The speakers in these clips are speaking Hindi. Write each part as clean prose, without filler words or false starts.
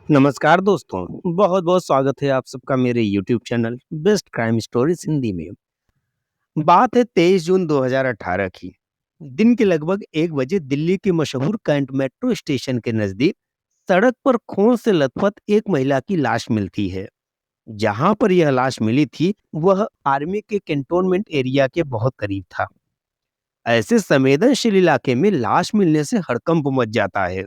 नमस्कार दोस्तों, बहुत-बहुत स्वागत है आप सबका मेरे YouTube channel best crime stories Hindi में। बात है 23 जून 2018 की। दिन के लगभग 1 बजे दिल्ली के मशहूर कैंट मेट्रो स्टेशन के नजदीक सड़क पर खून से लथपथ एक महिला की लाश मिलती है। जहां पर यह लाश मिली थी, वह आर्मी के कैंटोनमेंट एरिया के बहुत करीब था। ऐसे संवेदनशील इलाके में लाश मिलने से हड़कंप मच जाता है।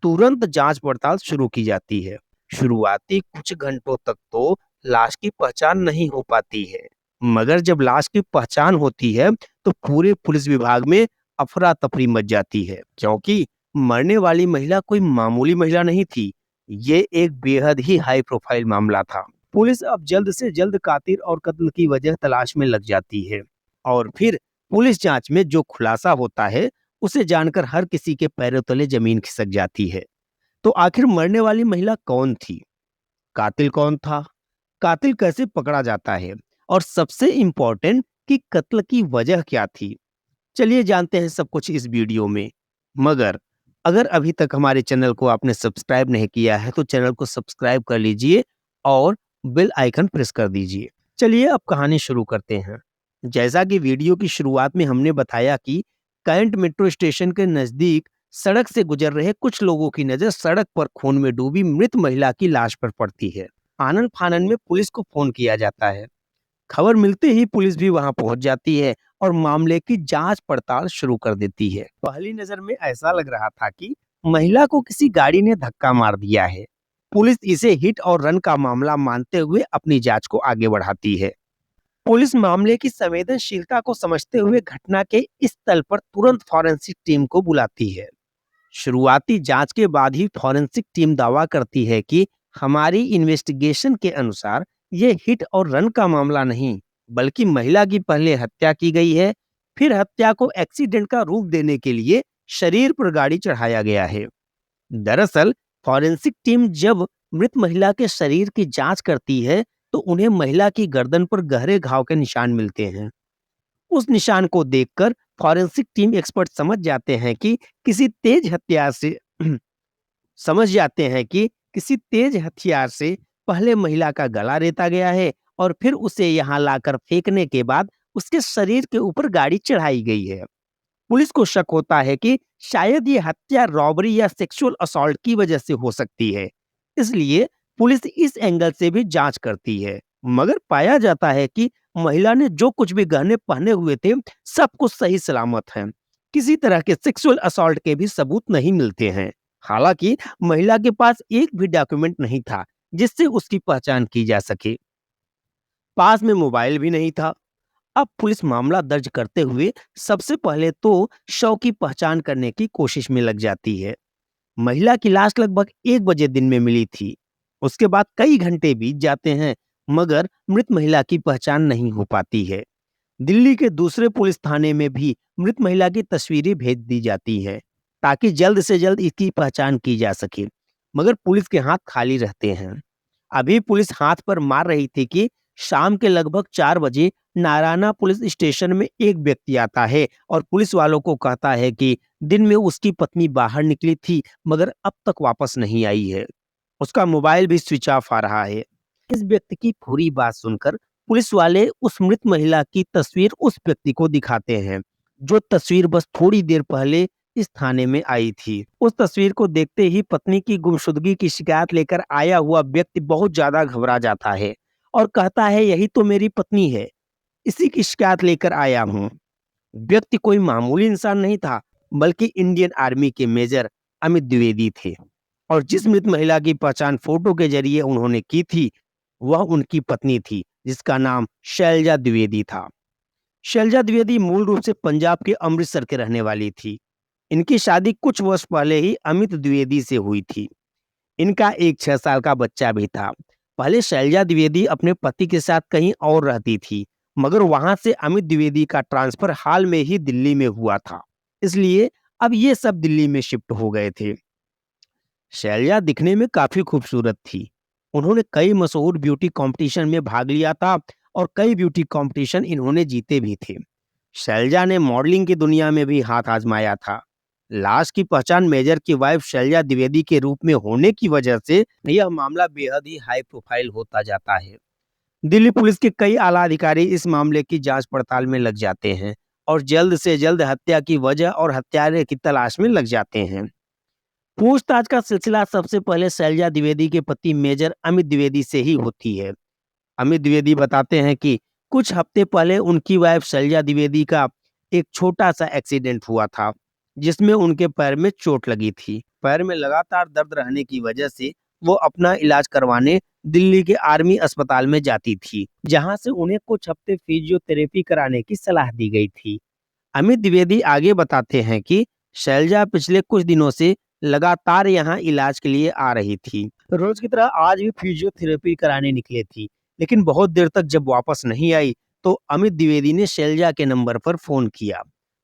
तुरंत जांच पड़ताल शुरू की जाती है। शुरुआती कुछ घंटों तक तो लाश की पहचान नहीं हो पाती है, मगर जब लाश की पहचान होती है तो पूरे पुलिस विभाग में अफरा तफरी मच जाती है, क्योंकि मरने वाली महिला कोई मामूली महिला नहीं थी। ये एक बेहद ही हाई प्रोफाइल मामला था। पुलिस अब जल्द से जल्द कातिल और कत्ल की वजह तलाश में लग जाती है। और फिर पुलिस जांच में जो खुलासा होता है, उसे जानकर हर किसी के पैरों तले जमीन खिसक जाती है। तो आखिर मरने वाली महिला कौन थी? कातिल कौन था? कातिल कैसे पकड़ा जाता है? और सबसे इम्पोर्टेंट कि कत्ल की वजह क्या थी? चलिए जानते हैं सब कुछ इस वीडियो में। मगर अगर अभी तक हमारे चैनल को आपने सब्सक्राइब नहीं किया है तो चैनल को सब्सक्राइब कर लीजिए और बेल आइकन प्रेस कर दीजिए। चलिए अब कहानी शुरू करते हैं। जैसा कि वीडियो की शुरुआत में हमने बताया कि कैंट मेट्रो स्टेशन के नजदीक सड़क से गुजर रहे कुछ लोगों की नजर सड़क पर खून में डूबी मृत महिला की लाश पर पड़ती है। आनन फानन में पुलिस को फोन किया जाता है। खबर मिलते ही पुलिस भी वहां पहुंच जाती है और मामले की जांच पड़ताल शुरू कर देती है। पहली नजर में ऐसा लग रहा था कि महिला को किसी गाड़ी ने धक्का मार दिया है। पुलिस इसे हिट और रन का मामला मानते हुए अपनी जांच को आगे बढ़ाती है। पुलिस मामले की संवेदनशीलता को समझते हुए घटना के इस स्थल पर तुरंत फॉरेंसिक टीम को बुलाती है। शुरुआती जांच के बाद ही फॉरेंसिक टीम दावा करती है कि हमारी इन्वेस्टिगेशन के अनुसार ये हिट और रन का मामला नहीं, बल्कि महिला की पहले हत्या की गई है, फिर हत्या को एक्सीडेंट का रूप देने के लिए शरीर पर गाड़ी चढ़ाया गया है। दरअसल फॉरेंसिक टीम जब मृत महिला के शरीर की जांच करती है तो उन्हें महिला की गर्दन पर गहरे घाव के निशान मिलते हैं। उस निशान को देखकर फॉरेंसिक टीम एक्सपर्ट किसी तेज हथियार से समझ जाते हैं कि किसी तेज हथियार से पहले महिला का गला रेता गया है और फिर उसे यहाँ लाकर फेंकने के बाद उसके शरीर के ऊपर गाड़ी चढ़ाई गई है। पुलिस को शक होता है कि शायद ये हत्या रॉबरी या सेक्सुअल असॉल्ट की वजह से हो सकती है। इसलिए पुलिस इस एंगल से भी जांच करती है, मगर पाया जाता है कि महिला ने जो कुछ भी गहने पहने हुए थे, सब कुछ सही सलामत है। किसी तरह के सेक्सुअल असॉल्ट के भी सबूत नहीं मिलते हैं। हालांकि महिला के पास एक भी डॉक्यूमेंट नहीं था जिससे उसकी पहचान की जा सके। पास में मोबाइल भी नहीं था। अब पुलिस मामला दर्ज करते हुए सबसे पहले तो शव की पहचान करने की कोशिश में लग जाती है। महिला की लाश लगभग 1 बजे दिन में मिली थी। उसके बाद कई घंटे बीत जाते हैं, मगर मृत महिला की पहचान नहीं हो पाती है। दिल्ली के दूसरे पुलिस थाने में भी मृत महिला की तस्वीरें भेज दी जाती है ताकि जल्द से जल्द इसकी पहचान की जा सके, मगर पुलिस के हाथ खाली रहते हैं। अभी पुलिस हाथ पर मार रही थी कि शाम के लगभग 4 बजे नारायणा पुलिस स्टेशन में एक व्यक्ति आता है और पुलिस वालों को कहता है कि दिन में उसकी पत्नी बाहर निकली थी, मगर अब तक वापस नहीं आई है। उसका मोबाइल भी स्विच ऑफ आ रहा है। इस व्यक्ति की पूरी बात सुनकर पुलिस वाले उस मृत महिला की तस्वीर उस व्यक्ति को दिखाते हैं, जो तस्वीर बस थोड़ी देर पहले इस थाने में आई थी। उस तस्वीर को देखते ही पत्नी की गुमशुदगी की शिकायत लेकर आया हुआ व्यक्ति बहुत ज्यादा घबरा जाता है और कहता है, यही तो मेरी पत्नी है, इसी की शिकायत लेकर आया हूँ। व्यक्ति कोई मामूली इंसान नहीं था, बल्कि इंडियन आर्मी के मेजर अमित द्विवेदी थे। और जिस मृत महिला की पहचान फोटो के जरिए उन्होंने की थी, वह उनकी पत्नी थी, जिसका नाम शैलजा द्विवेदी था। शैलजा द्विवेदी मूल रूप से पंजाब के अमृतसर के रहने वाली थी। इनकी शादी कुछ वर्ष पहले ही अमित द्विवेदी से हुई थी। इनका एक 6 साल का बच्चा भी था। पहले शैलजा द्विवेदी अपने पति के साथ कहीं और रहती थी, मगर वहां से अमित द्विवेदी का ट्रांसफर हाल में ही दिल्ली में हुआ था। इसलिए अब ये सब दिल्ली में शिफ्ट हो गए थे। शैलजा दिखने में काफी खूबसूरत थी। उन्होंने कई मशहूर ब्यूटी कंपटीशन में भाग लिया था और कई ब्यूटी कंपटीशन इन्होंने जीते भी थे। शैलजा ने मॉडलिंग की दुनिया में भी हाथ आजमाया था। लाश की पहचान मेजर की वाइफ शैलजा द्विवेदी के रूप में होने की वजह से यह मामला बेहद ही हाई प्रोफाइल होता जाता है। दिल्ली पुलिस के कई आला अधिकारी इस मामले की जांच पड़ताल में लग जाते हैं और जल्द से जल्द हत्या की वजह और हत्यारे की तलाश में लग जाते हैं। पूछताछ का सिलसिला सबसे पहले शैलजा द्विवेदी के पति मेजर अमित द्विवेदी से ही होती है। अमित द्विवेदी बताते हैं कि कुछ हफ्ते पहले उनकी वाइफ शैलजा द्विवेदी का एक छोटा सा एक्सीडेंट हुआ था, जिसमें उनके पैर में चोट लगी थी। पैर में लगातार दर्द रहने की वजह से वो अपना इलाज करवाने दिल्ली के आर्मी अस्पताल में जाती थी, जहां से उन्हें कुछ हफ्ते फिजियोथेरेपी कराने की सलाह दी गई थी। अमित द्विवेदी आगे बताते हैं कि शैलजा पिछले कुछ दिनों से लगातार यहाँ इलाज के लिए आ रही थी। रोज की तरह आज भी फिजियोथेरेपी कराने निकले थी, लेकिन बहुत देर तक जब वापस नहीं आई तो अमित द्विवेदी ने शैलजा के नंबर पर फोन किया,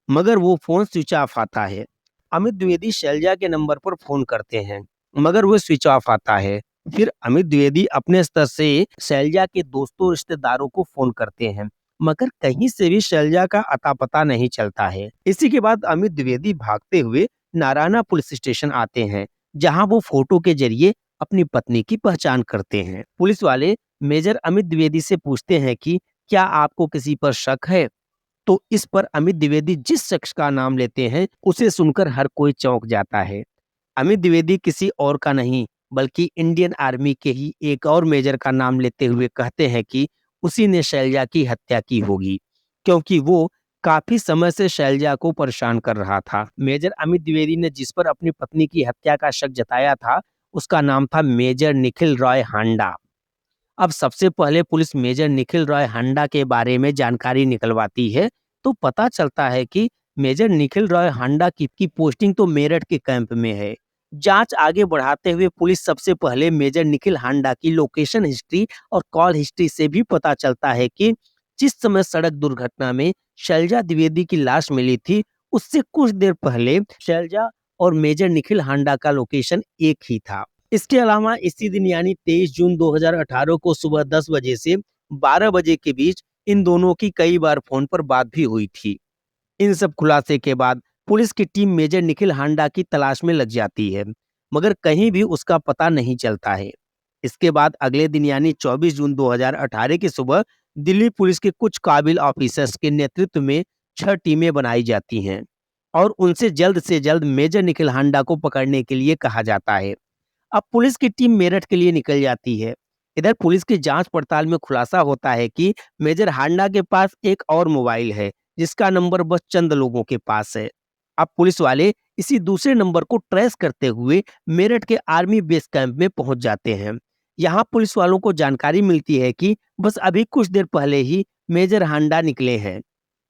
मगर वो फोन स्विच ऑफ आता है। अमित द्विवेदी शैलजा के नंबर पर फोन करते हैं, मगर वो स्विच ऑफ आता है। फिर अमित द्विवेदी अपने स्तर से शैलजा के दोस्तों रिश्तेदारों को फोन करते हैं, मगर कहीं से भी शैलजा का अता पता नहीं चलता है। इसी के बाद अमित द्विवेदी भागते हुए नारायणा पुलिस स्टेशन आते हैं, जहां वो फोटो के जरिए अपनी पत्नी की पहचान करते हैं। पुलिस वाले मेजर अमित द्विवेदी से पूछते हैं कि क्या आपको किसी पर शक है? तो इस पर अमित द्विवेदी जिस शख्स का नाम लेते हैं, उसे सुनकर हर कोई चौंक जाता है। अमित द्विवेदी किसी और का नहीं, बल्कि इंडियन आर्मी के ही एक और मेजर का नाम लेते हुए कहते हैं कि उसी ने शैलजा की हत्या की होगी, क्योंकि वो काफी समय से शैलजा को परेशान कर रहा था। मेजर अमित द्विवेदी ने जिस पर अपनी पत्नी की हत्या का शक जताया था, उसका नाम था मेजर निखिल रॉय हांडा। अब सबसे पहले पुलिस मेजर निखिल रॉय हांडा के बारे में जानकारी निकलवाती है, तो पता चलता है कि मेजर निखिल रॉय हांडा की पोस्टिंग तो मेरठ के कैंप में है। जांच आगे बढ़ाते हुए पुलिस सबसे पहले मेजर निखिल हांडा की लोकेशन हिस्ट्री और कॉल हिस्ट्री से भी पता चलता है कि जिस समय सड़क दुर्घटना में शैलजा द्विवेदी की लाश मिली थी, उससे कुछ देर पहले शैलजा और मेजर निखिल हांडा का लोकेशन एक ही था। इसके अलावा इसी दिन यानी 23 जून 2018 को सुबह 10 बजे से 12 बजे के बीच इन दोनों की कई बार फोन पर बात भी हुई थी। इन सब खुलासे के बाद पुलिस की टीम मेजर निखिल हांडा की तलाश में लग जाती है, मगर कहीं भी उसका पता नहीं चलता है। इसके बाद अगले दिन यानी 24 जून 2018 की सुबह दिल्ली पुलिस के कुछ काबिल ऑफिसर्स के नेतृत्व में 6 टीमें बनाई जाती हैं और उनसे जल्द से जल्द मेजर निखिल हांडा को पकड़ने के लिए कहा जाता है। अब पुलिस की टीम मेरठ के लिए निकल जाती है। इधर पुलिस की जांच पड़ताल में खुलासा होता है कि मेजर हांडा के पास एक और मोबाइल है, जिसका नंबर बस चंद लोगों के पास है। अब पुलिस वाले इसी दूसरे नंबर को ट्रेस करते हुए मेरठ के आर्मी बेस कैंप में पहुंच जाते हैं। यहाँ पुलिस वालों को जानकारी मिलती है कि बस अभी कुछ देर पहले ही मेजर हांडा निकले हैं।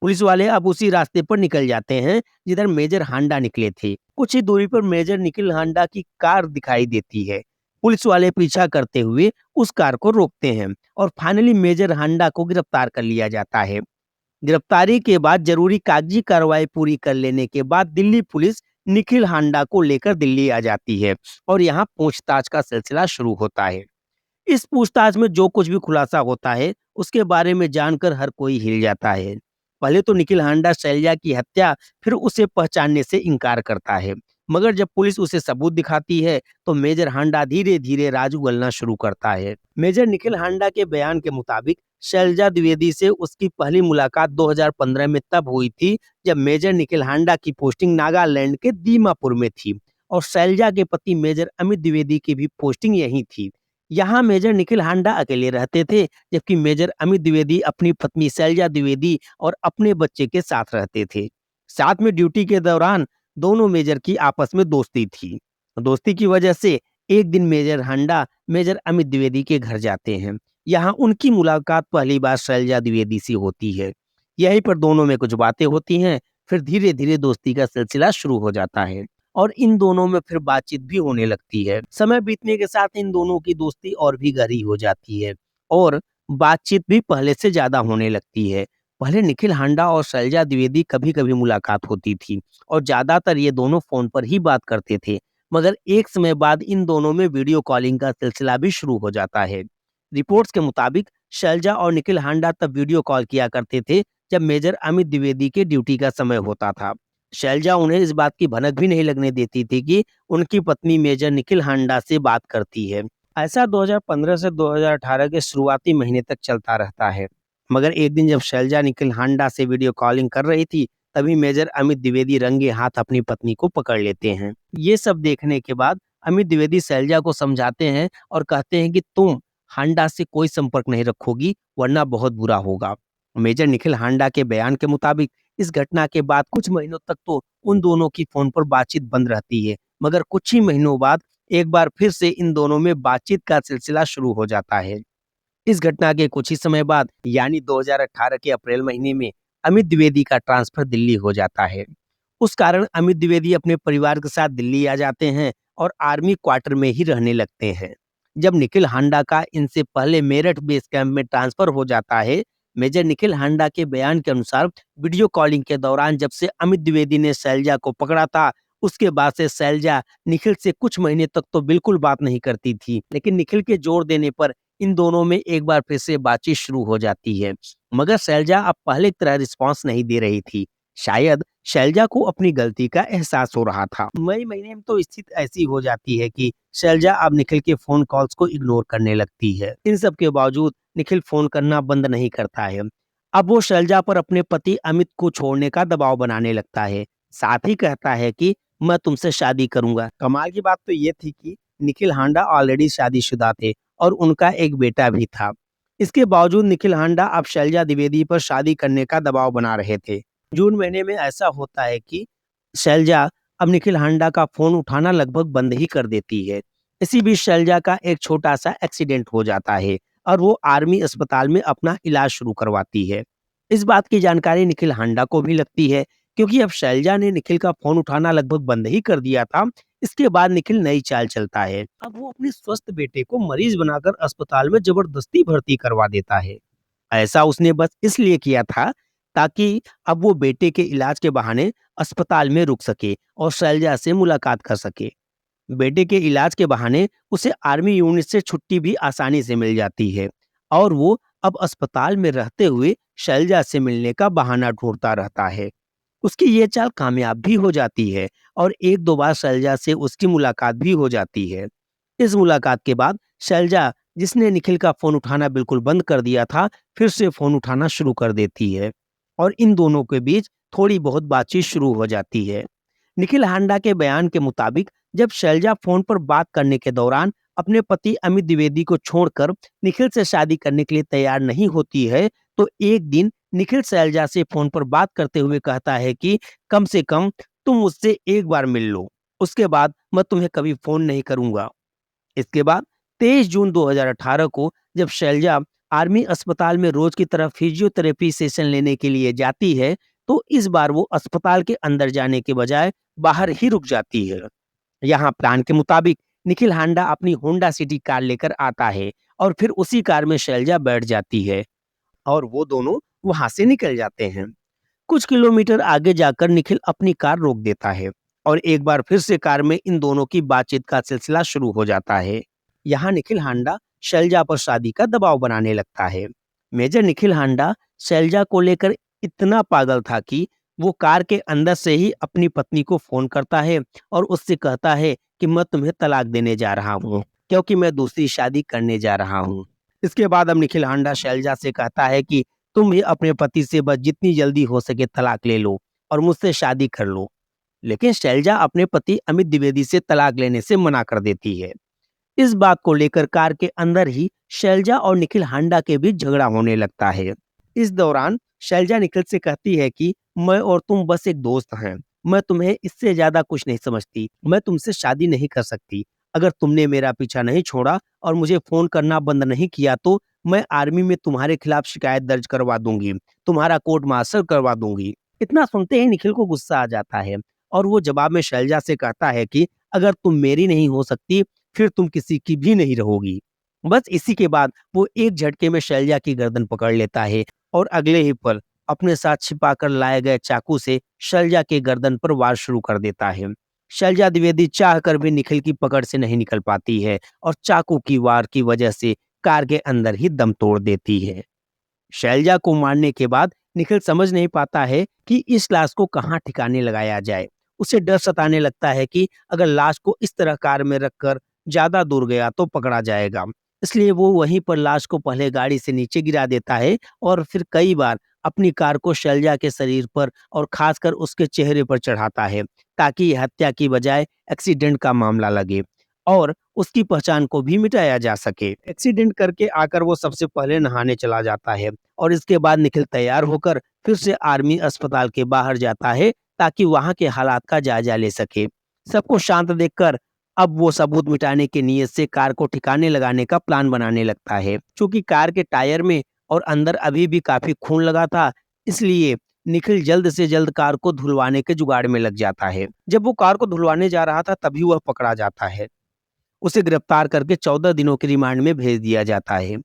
पुलिस वाले अब उसी रास्ते पर निकल जाते हैं जिधर मेजर हांडा निकले थे। कुछ ही दूरी पर मेजर निखिल हांडा की कार दिखाई देती है। पुलिस वाले पीछा करते हुए उस कार को रोकते हैं और फाइनली मेजर हांडा को गिरफ्तार कर लिया जाता है। गिरफ्तारी के बाद जरूरी कागजी कार्रवाई पूरी कर लेने के बाद दिल्ली पुलिस निखिल हांडा को लेकर दिल्ली आ जाती है और यहाँ पूछताछ का सिलसिला शुरू होता है। इस पूछताछ में जो कुछ भी खुलासा होता है, उसके बारे में जानकर हर कोई हिल जाता है। पहले तो निखिल हांडा शैलजा की हत्या फिर उसे पहचानने से इनकार करता है, मगर जब पुलिस उसे सबूत दिखाती है तो मेजर हांडा धीरे धीरे राज उगलना शुरू करता है। मेजर निखिल हांडा के बयान के मुताबिक शैलजा द्विवेदी से उसकी पहली मुलाकात 2015 में तब हुई थी, जब मेजर निखिल हांडा की पोस्टिंग नागालैंड के दीमापुर में थी और शैलजा के पति मेजर अमित द्विवेदी की भी पोस्टिंग यहीं थी। यहाँ मेजर निखिल हांडा अकेले रहते थे, जबकि मेजर अमित द्विवेदी अपनी पत्नी शैलजा द्विवेदी और अपने बच्चे के साथ रहते थे। साथ में ड्यूटी के दौरान दोनों मेजर की आपस में दोस्ती थी। दोस्ती की वजह से एक दिन मेजर हांडा मेजर अमित द्विवेदी के घर जाते हैं। यहाँ उनकी मुलाकात पहली बार शैलजा द्विवेदी से होती है। यहीं पर दोनों में कुछ बातें होती हैं, फिर धीरे धीरे दोस्ती का सिलसिला शुरू हो जाता है और इन दोनों में फिर बातचीत भी होने लगती है। समय बीतने के साथ इन दोनों की दोस्ती और भी गहरी हो जाती है और बातचीत भी पहले से ज्यादा होने लगती है। पहले निखिल हांडा और शैलजा द्विवेदी कभी कभी मुलाकात होती थी और ज्यादातर ये दोनों फोन पर ही बात करते थे, मगर एक समय बाद इन दोनों में वीडियो कॉलिंग का सिलसिला भी शुरू हो जाता है। रिपोर्ट्स के मुताबिक शैलजा और निखिल हांडा तब वीडियो कॉल किया करते थे जब मेजर अमित द्विवेदी के ड्यूटी का समय होता था। शैलजा उन्हें इस बात की भनक भी नहीं लगने देती थी कि उनकी पत्नी मेजर निखिल हांडा से बात करती है। ऐसा 2015 से 2018 के शुरुआती महीने तक चलता रहता है। मगर एक दिन जब शैलजा निखिल हांडा से वीडियो कॉलिंग कर रही थी, तभी मेजर अमित द्विवेदी रंगे हाथ अपनी पत्नी को पकड़ लेते हैं। ये सब देखने के बाद अमित द्विवेदी शैलजा को समझाते हैं और कहते हैं कि तुम हांडा से कोई संपर्क नहीं रखोगी, वरना बहुत बुरा होगा। मेजर निखिल हांडा के बयान के मुताबिक इस घटना के बाद कुछ महीनों तक तो उन दोनों की फोन पर बातचीत बंद रहती है, मगर कुछ ही महीनों बाद एक बार फिर से इन दोनों में बातचीत का सिलसिला शुरू हो जाता है। इस घटना के कुछ ही समय बाद यानी 2018 के अप्रैल महीने में अमित द्विवेदी का ट्रांसफर दिल्ली हो जाता है। उस कारण अमित द्विवेदी अपने परिवार के साथ दिल्ली आ जाते हैं और आर्मी क्वार्टर में ही रहने लगते हैं। जब निखिल हांडा का इनसे पहले मेरठ बेस कैंप में ट्रांसफर हो जाता है, मेजर निखिल हांडा के बयान के अनुसार वीडियो कॉलिंग के दौरान जब से अमित द्विवेदी ने शैलजा को पकड़ा था, उसके बाद से शैलजा निखिल से कुछ महीने तक तो बिल्कुल बात नहीं करती थी, लेकिन निखिल के जोर देने पर इन दोनों में एक बार फिर से बातचीत शुरू हो जाती है। मगर शैलजा अब पहले की तरह रिस्पॉन्स नहीं दे रही थी। शायद शैलजा को अपनी गलती का एहसास हो रहा था। मई महीने में तो स्थिति ऐसी हो जाती है कि शैलजा अब निखिल के फोन कॉल्स को इग्नोर करने लगती है। इन सब के बावजूद निखिल फोन करना बंद नहीं करता है। अब वो शैलजा पर अपने पति अमित को छोड़ने का दबाव बनाने लगता है। साथ ही कहता है कि मैं तुमसे शादी करूंगा। कमाल की बात तो ये थी कि निखिल हांडा ऑलरेडी शादीशुदा थे और उनका एक बेटा भी था। इसके बावजूद निखिल हांडा अब शैलजा द्विवेदी पर शादी करने का दबाव बना रहे थे। जून महीने में ऐसा होता है कि शैलजा अब निखिल हांडा का फोन उठाना लगभग बंद ही कर देती है। इसी बीच शैलजा का एक छोटा सा एक्सीडेंट हो जाता है और वो आर्मी अस्पताल में अपना इलाज शुरू करवाती है। इस बात की जानकारी निखिल हांडा को भी लगती है, क्योंकि अब शैलजा ने निखिल का फोन उठाना लगभग बंद ही कर दिया था। इसके बाद निखिल नई चाल चलता है। अब वो अपने स्वस्थ बेटे को मरीज बनाकर अस्पताल में जबरदस्ती भर्ती करवा देता है। ऐसा उसने बस इसलिए किया था ताकि अब वो बेटे के इलाज के बहाने अस्पताल में रुक सके और शैलजा से मुलाकात कर सके। बेटे के इलाज के बहाने उसे आर्मी यूनिट से छुट्टी भी आसानी से मिल जाती है और वो अब अस्पताल में रहते हुए शैलजा से मिलने का बहाना ढूंढता रहता है। उसकी ये चाल कामयाब भी हो जाती है और एक दो बार शैलजा से उसकी मुलाकात भी हो जाती है। इस मुलाकात के बाद शैलजा, जिसने निखिल का फोन उठाना बिल्कुल बंद कर दिया था, फिर से फोन उठाना शुरू कर देती है और इन दोनों के बीच थोड़ी बहुत बातचीत शुरू हो जाती है। निखिल हांडा के बयान के मुताबिक जब शैलजा फोन पर बात करने के दौरान अपने पति अमित द्विवेदी को छोड़कर निखिल से शादी करने के लिए तैयार नहीं होती है, तो एक दिन निखिल शैलजा से फोन पर बात करते हुए कहता है कि कम से कम तुम मुझसे एक बार मिल लो, उसके बाद मैं तुम्हें कभी फोन नहीं करूंगा। इसके बाद 23 जून 2018 को जब शैलजा आर्मी अस्पताल में रोज की तरह फिजियोथेरेपी सेशन लेने के लिए जाती है, तो इस बार वो अस्पताल के अंदर जाने के बजाय बाहर ही रुक जाती है। यहाँ प्लान के मुताबिक निखिल हांडा अपनी होंडा सिटी कार लेकर आता है और फिर उसी कार में शैलजा बैठ जाती है और वो दोनों वहां से निकल जाते हैं। कुछ किलोमीटर आगे जाकर निखिल अपनी कार रोक देता है और एक बार फिर से कार में इन दोनों की बातचीत का सिलसिला शुरू हो जाता है। यहाँ निखिल हांडा शैलजा पर शादी का दबाव बनाने लगता है। मेजर निखिल हांडा शैलजा को लेकर इतना पागल था कि वो कार के अंदर से ही अपनी पत्नी को फोन करता है और उससे कहता है कि मैं तुम्हें तलाक देने जा रहा हूँ, क्योंकि मैं दूसरी शादी करने जा रहा हूँ। इसके बाद अब निखिल हांडा शैलजा से कहता है कि तुम भी अपने पति से बस जितनी जल्दी हो सके तलाक ले लो और मुझसे शादी कर लो। लेकिन शैलजा अपने पति अमित द्विवेदी से तलाक लेने से मना कर देती है। इस बात को लेकर कार के अंदर ही शैलजा और निखिल हांडा के बीच झगड़ा होने लगता है। इस दौरान शैलजा निखिल से कहती है कि मैं और तुम बस एक दोस्त हैं, मैं तुम्हें इससे ज्यादा कुछ नहीं समझती, मैं तुमसे शादी नहीं कर सकती। अगर तुमने मेरा पीछा नहीं छोड़ा और मुझे फोन करना बंद नहीं किया तो मैं आर्मी में तुम्हारे खिलाफ शिकायत दर्ज करवा दूंगी, तुम्हारा कोर्ट मार्शल करवा दूंगी। इतना सुनते ही निखिल को गुस्सा आ जाता है और वो जवाब में शैलजा से कहता है कि अगर तुम मेरी नहीं हो सकती, फिर तुम किसी की भी नहीं रहोगी। बस इसी के बाद वो एक झटके में शैलजा की गर्दन पकड़ लेता है और अगले ही पल अपने साथ छिपा कर लाए गए चाकू से शैलजा के गर्दन पर वार शुरू कर देता है। शैलजा द्विवेदी चाहकर भी निखिल की पकड़ से नहीं निकल पाती है और चाकू की वार की वजह से कार के अंदर ही दम तोड़ देती है। शैलजा को मारने के बाद निखिल समझ नहीं पाता है कि इस लाश को कहाँ ठिकाने लगाया जाए। उसे डर सताने लगता है कि अगर लाश को इस तरह कार में रखकर ज्यादा दूर गया तो पकड़ा जाएगा। इसलिए वो वहीं पर लाश को पहले गाड़ी से नीचे गिरा देता है और फिर कई बार अपनी कार को शैलजा के शरीर पर और खासकर उसके चेहरे पर चढ़ाता है, ताकि यह हत्या की बजाय एक्सीडेंट का मामला लगे और उसकी पहचान को भी मिटाया जा सके। एक्सीडेंट करके आकर वो सबसे पहले नहाने चला जाता है और इसके बाद निखिल तैयार होकर फिर से आर्मी अस्पताल के बाहर जाता है, ताकि वहां के हालात का जायजा ले सके। सबको शांत देखकर अब वो सबूत मिटाने की नीयत से कार को ठिकाने लगाने का प्लान बनाने लगता है। चूंकि कार के टायर में और अंदर अभी भी काफी खून लगा था, इसलिए निखिल जल्द से जल्द कार को धुलवाने के जुगाड़ में लग जाता है। जब वो कार को धुलवाने जा रहा था तभी वह पकड़ा जाता है। उसे गिरफ्तार करके 14 दिनों के रिमांड में भेज दिया जाता है।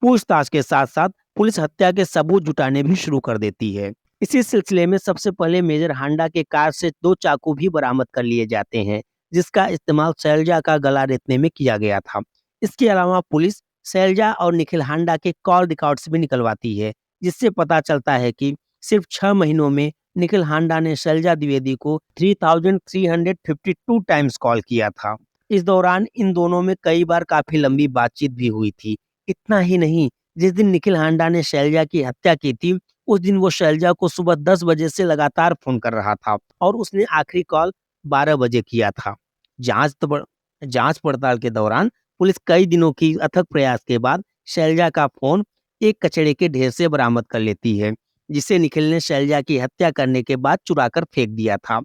पूछताछ के साथ साथ पुलिस हत्या के सबूत जुटाने भी शुरू कर देती है। इसी सिलसिले में सबसे पहले मेजर हांडा के कार से 2 चाकू भी बरामद कर लिए जाते हैं, जिसका इस्तेमाल शैलजा का गला रेतने में किया गया था। इसके अलावा पुलिस शैलजा और निखिल हांडा के कॉल रिकॉर्ड्स भी निकलवाती है, जिससे पता चलता है कि सिर्फ 6 महीनों में निखिल हांडा ने शैलजा द्विवेदी को 3352 टाइम्स कॉल किया था। इस दौरान इन दोनों में कई बार काफी लंबी बातचीत भी हुई थी। इतना ही नहीं, जिस दिन निखिल हांडा ने शैलजा की हत्या की थी, उस दिन वो शैलजा को सुबह 10 बजे से लगातार फोन कर रहा था और उसने आखिरी कॉल 12 बजे किया था। जांच पड़ताल के दौरान पुलिस कई दिनों की अथक प्रयास के बाद शैलजा का फोन एक कचड़े के ढेर से बरामद कर लेती है, जिसे निखिल ने शैलजा की हत्या करने के बाद चुरा कर फेंक दिया था।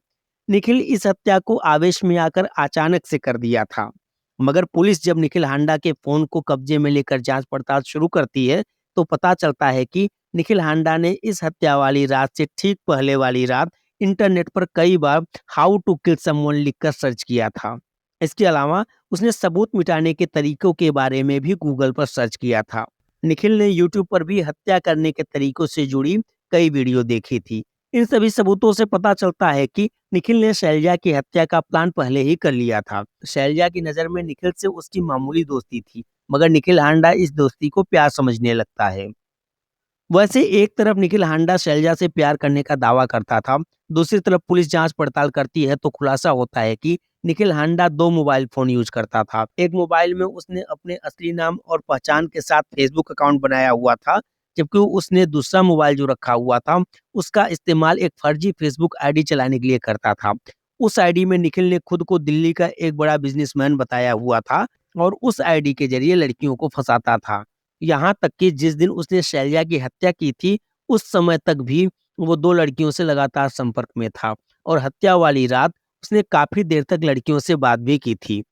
निखिल इस हत्या को आवेश में आकर अचानक से कर दिया था, मगर पुलिस जब निखिल हांडा के फोन को कब्जे में लेकर जांच पड़ताल शुरू करती है, तो पता चलता है कि निखिल हांडा ने इस हत्या वाली रात से ठीक पहले वाली रात इंटरनेट पर कई बार हाउ टू किल समवन लिखकर सर्च किया था। इसके अलावा उसने सबूत मिटाने के तरीकों के बारे में भी गूगल पर सर्च किया था। निखिल ने यूट्यूब पर भी हत्या करने के तरीकों से जुड़ी कई वीडियो देखी थी। इन सभी सबूतों से पता चलता है कि निखिल ने शैलजा की हत्या का प्लान पहले ही कर लिया था। शैलजा की नज़र में निखिल से उसकी मामूली दोस्ती थी, मगर निखिल हांडा इस दोस्ती को प्यार समझने लगता है। वैसे एक तरफ निखिल हांडा शैलजा से प्यार करने का दावा करता था, दूसरी तरफ पुलिस जांच पड़ताल करती है तो खुलासा होता है कि निखिल हांडा 2 मोबाइल फोन यूज करता था। एक मोबाइल में उसने अपने असली नाम और पहचान के साथ फेसबुक अकाउंट बनाया हुआ था, जबकि उसने दूसरा मोबाइल जो रखा हुआ था, उसका इस्तेमाल एक फर्जी फेसबुक आईडी चलाने के लिए करता था। उस आईडी में निखिल ने खुद को दिल्ली का एक बड़ा बिजनेसमैन बताया हुआ था और उस आईडी के जरिए लड़कियों को फंसाता था। यहाँ तक कि जिस दिन उसने शैलजा की हत्या की थी, उस समय तक भी वो 2 लड़कियों से लगातार संपर्क में था और हत्या वाली रात उसने काफ़ी देर तक लड़कियों से बात भी की थी।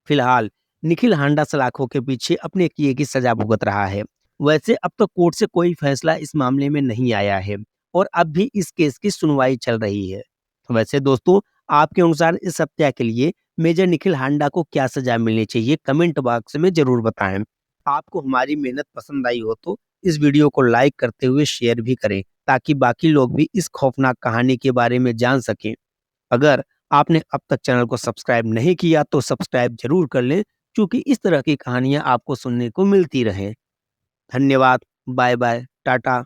फिलहाल निखिल हांडा सलाखों के पीछे अपने किए की सजा भुगत रहा है। वैसे अब तक कोर्ट से कोई फैसला इस मामले में नहीं आया है और अब भी इस केस की सुनवाई चल रही है। तो वैसे दोस्तों, आपके अनुसार इस हत्या के लिए मेजर निखिल हांडा को क्या सजा मिलनी चाहिए, कमेंट बॉक्स में जरूर बताएं। आपको हमारी मेहनत पसंद आई हो तो इस वीडियो को लाइक करते हुए शेयर भी करें, ताकि बाकी लोग भी इस खौफनाक कहानी के बारे में जान सकें। अगर आपने अब तक चैनल को सब्सक्राइब नहीं किया तो सब्सक्राइब जरूर कर लें, क्योंकि इस तरह की कहानियां आपको सुनने को मिलती रहें। धन्यवाद। Bye bye. टाटा।